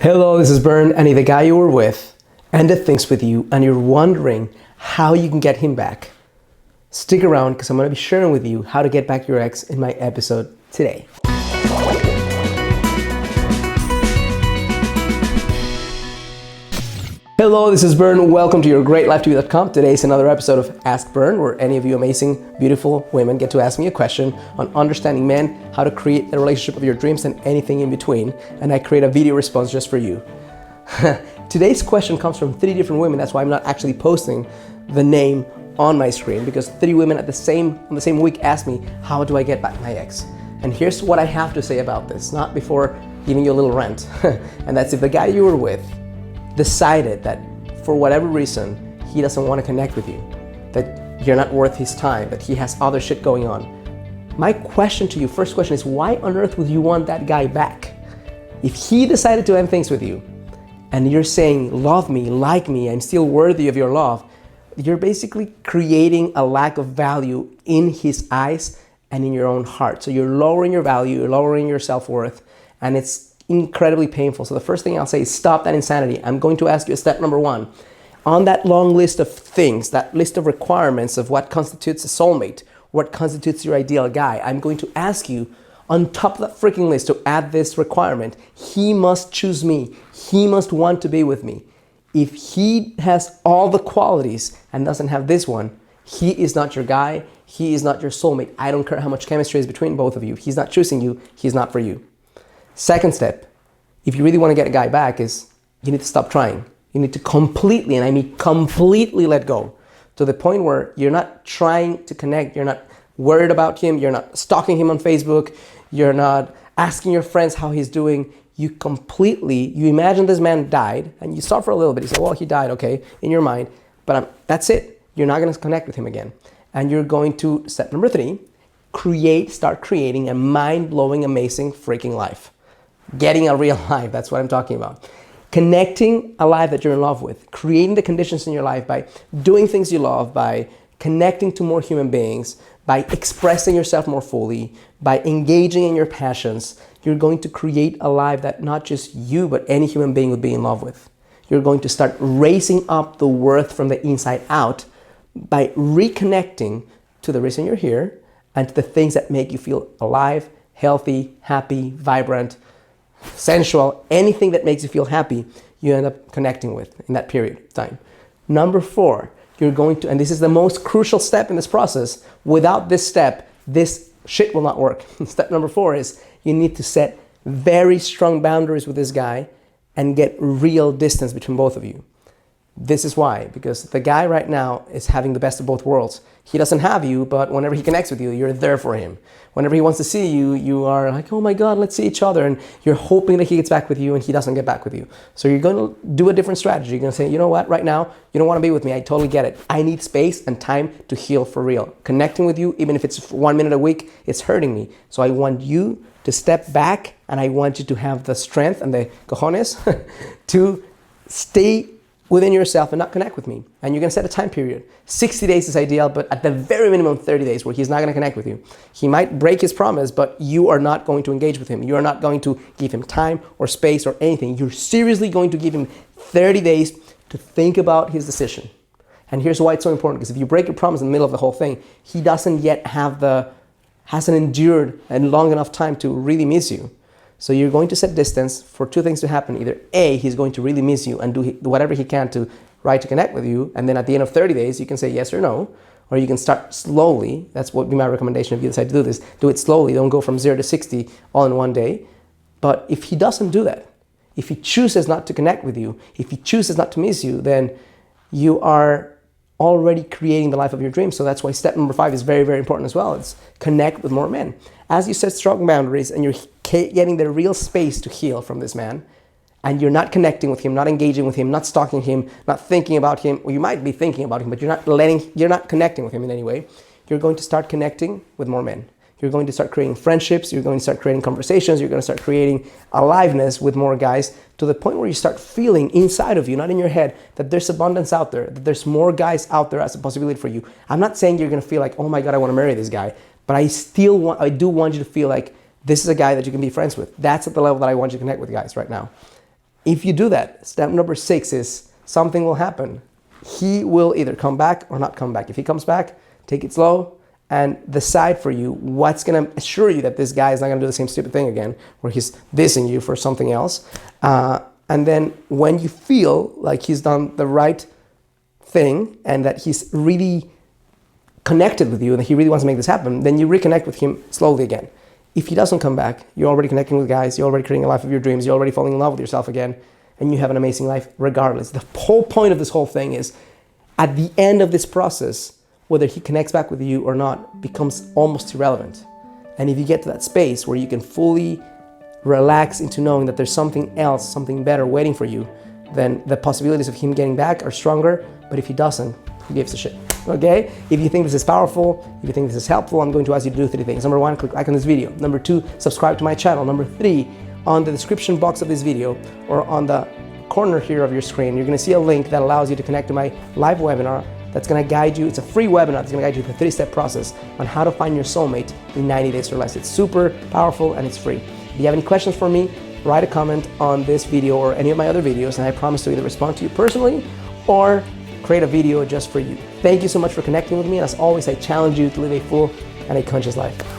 Hello, this is Bern, and if the guy you were with ended things with you and you're wondering how you can get him back, stick around because I'm going to be sharing with you how to get back your ex in my episode today. Hello, this is Bern. Welcome to YourGreatLifeTV.com. Today is another episode of Ask Bern, where any of you amazing, beautiful women get to ask me a question on understanding men, how to create the relationship of your dreams, and anything in between. And I create a video response just for you. Today's question comes from 3 different women. That's why I'm not actually posting the name on my screen, because 3 women on the same week asked me, how do I get back my ex? And here's what I have to say about this, not before giving you a little rant. And that's if the guy you were with decided that for whatever reason he doesn't want to connect with you, that you're not worth his time, that he has other shit going on. My question to you, first question is, why on earth would you want that guy back? If he decided to end things with you and you're saying, love me, like me, I'm still worthy of your love, you're basically creating a lack of value in his eyes and in your own heart. So you're lowering your value, you're lowering your self-worth, and it's incredibly painful. So the first thing I'll say is stop that insanity. I'm going to ask you step number 1. On that long list of things, that list of requirements of what constitutes a soulmate, what constitutes your ideal guy, I'm going to ask you on top of that freaking list to add this requirement. He must choose me. He must want to be with me. If he has all the qualities and doesn't have this one, he is not your guy. He is not your soulmate. I don't care how much chemistry is between both of you. He's not choosing you. He's not for you. Second step, if you really want to get a guy back, is you need to stop trying. You need to completely, and I mean completely, let go to the point where you're not trying to connect. You're not worried about him. You're not stalking him on Facebook. You're not asking your friends how he's doing. You imagine this man died, and you stop for a little bit. You say, well, he died, okay, in your mind, but that's it. You're not going to connect with him again. And you're going to, step number 3, start creating a mind-blowing, amazing freaking life. Getting a real life, that's what I'm talking about. Connecting a life that you're in love with, creating the conditions in your life by doing things you love, by connecting to more human beings, by expressing yourself more fully, by engaging in your passions. You're going to create a life that not just you, but any human being would be in love with. You're going to start raising up the worth from the inside out by reconnecting to the reason you're here and to the things that make you feel alive, healthy, happy, vibrant, sensual. Anything that makes you feel happy, you end up connecting with in that period of time. Number 4, you're going to, and this is the most crucial step in this process, without this step, this shit will not work. Step number 4 is you need to set very strong boundaries with this guy and get real distance between both of you. This is why, because the guy right now is having the best of both worlds. He doesn't have you, but whenever he connects with you, you're there for him. Whenever he wants to see you, you are like, oh my God, let's see each other. And you're hoping that he gets back with you and he doesn't get back with you. So you're going to do a different strategy. You're going to say, you know what, right now, you don't want to be with me. I totally get it. I need space and time to heal for real. Connecting with you, even if it's 1 minute a week, it's hurting me. So I want you to step back, and I want you to have the strength and the cojones to stay within yourself and not connect with me. And you're going to set a time period. 60 days is ideal, but at the very minimum 30 days where he's not going to connect with you. He might break his promise, but you are not going to engage with him. You are not going to give him time or space or anything. You're seriously going to give him 30 days to think about his decision. And here's why it's so important, because if you break your promise in the middle of the whole thing, he doesn't yet hasn't endured a long enough time to really miss you. So you're going to set distance for 2 things to happen. Either A, he's going to really miss you and do whatever he can to connect with you. And then at the end of 30 days, you can say yes or no. Or you can start slowly. That's what would be my recommendation if you decide to do this. Do it slowly. Don't go from 0 to 60 all in one day. But if he doesn't do that, if he chooses not to connect with you, if he chooses not to miss you, then you are already creating the life of your dreams. So that's why step number 5 is very, very important as well. It's connect with more men. As you set strong boundaries and you're getting the real space to heal from this man, and you're not connecting with him, not engaging with him, not stalking him, not thinking about him, or you might be thinking about him, but you're not connecting with him in any way, you're going to start connecting with more men. You're going to start creating friendships, you're going to start creating conversations, you're going to start creating aliveness with more guys, to the point where you start feeling inside of you, not in your head, that there's abundance out there, that there's more guys out there as a possibility for you. I'm not saying you're going to feel like, oh my God, I want to marry this guy, but I do want you to feel like this is a guy that you can be friends with. That's at the level that I want you to connect with guys right now. If you do that, step number 6 is something will happen. He will either come back or not come back. If he comes back, take it slow and decide for you what's going to assure you that this guy is not going to do the same stupid thing again, where he's dissing you for something else. And then when you feel like he's done the right thing and that he's really connected with you and that he really wants to make this happen, then you reconnect with him slowly again. If he doesn't come back, you're already connecting with guys, you're already creating a life of your dreams, you're already falling in love with yourself again, and you have an amazing life regardless. The whole point of this whole thing is, at the end of this process, whether he connects back with you or not becomes almost irrelevant. And if you get to that space where you can fully relax into knowing that there's something else, something better waiting for you, then the possibilities of him getting back are stronger. But if he doesn't, who gives a shit? Okay? If you think this is powerful, if you think this is helpful, I'm going to ask you to do 3 things. Number 1, click like on this video. Number 2, subscribe to my channel. Number 3, on the description box of this video or on the corner here of your screen, you're going to see a link that allows you to connect to my live webinar that's going to guide you. It's a free webinar that's going to guide you through a 3-step process on how to find your soulmate in 90 days or less. It's super powerful and it's free. If you have any questions for me, write a comment on this video or any of my other videos, and I promise to either respond to you personally or create a video just for you. Thank you so much for connecting with me, and as always, I challenge you to live a full and a conscious life.